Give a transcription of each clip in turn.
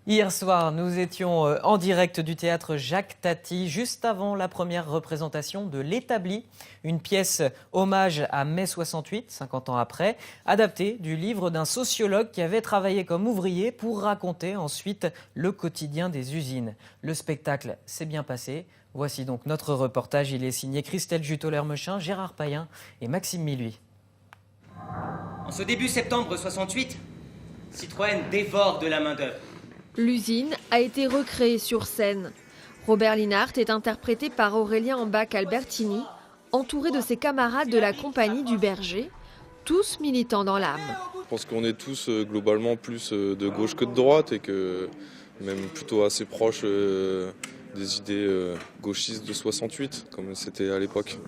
Hier soir, nous étions en direct du théâtre Jacques Tati, juste avant la première représentation de L'Établi, une pièce hommage à mai 68, 50 ans après, adaptée du livre d'un sociologue qui avait travaillé comme ouvrier pour raconter ensuite le quotidien des usines. Le spectacle s'est bien passé. Voici donc notre reportage. Il est signé Christelle Jutoler-Mechin, Gérard Payen et Maxime Miluy. En ce début septembre 68, Citroën dévore de la main-d'œuvre. L'usine a été recréée sur scène. Robert Linhart est interprété par Aurélien Ambach-Albertini, entouré de ses camarades de la compagnie du Berger, tous militants dans l'âme. Je pense qu'on est tous globalement plus de gauche que de droite et que même plutôt assez proches des idées gauchistes de 68, comme c'était à l'époque,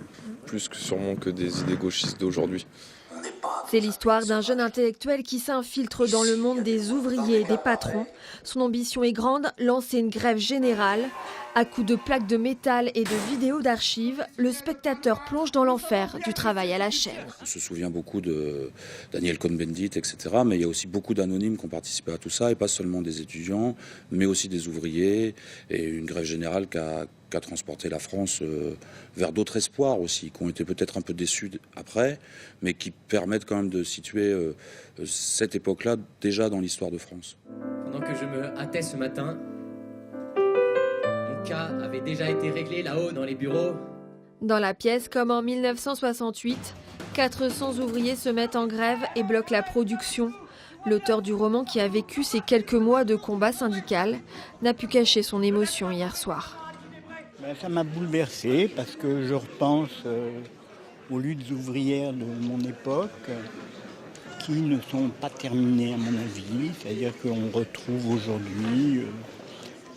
plus que sûrement que des idées gauchistes d'aujourd'hui. C'est l'histoire d'un jeune intellectuel qui s'infiltre dans le monde des ouvriers et des patrons. Son ambition est grande, lancer une grève générale. À coups de plaques de métal et de vidéos d'archives, le spectateur plonge dans l'enfer du travail à la chaîne. On se souvient beaucoup de Daniel Cohn-Bendit, etc. Mais il y a aussi beaucoup d'anonymes qui ont participé à tout ça, et pas seulement des étudiants, mais aussi des ouvriers, et une grève générale qui a transporté la France vers d'autres espoirs aussi, qui ont été peut-être un peu déçus après, mais qui permettent quand même de situer cette époque-là déjà dans l'histoire de France. Pendant que je me hâtais ce matin, mon cas avait déjà été réglé là-haut dans les bureaux. Dans la pièce, comme en 1968, 400 ouvriers se mettent en grève et bloquent la production. L'auteur du roman, qui a vécu ces quelques mois de combat syndical, n'a pu cacher son émotion hier soir. Ça m'a bouleversé parce que je repense aux luttes ouvrières de mon époque qui ne sont pas terminées à mon avis. C'est-à-dire qu'on retrouve aujourd'hui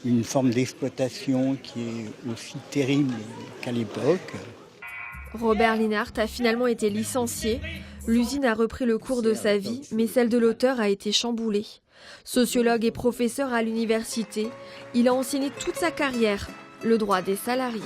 une forme d'exploitation qui est aussi terrible qu'à l'époque. Robert Linhart a finalement été licencié. L'usine a repris le cours de sa vie, mais celle de l'auteur a été chamboulée. Sociologue et professeur à l'université, il a enseigné toute sa carrière le droit des salariés.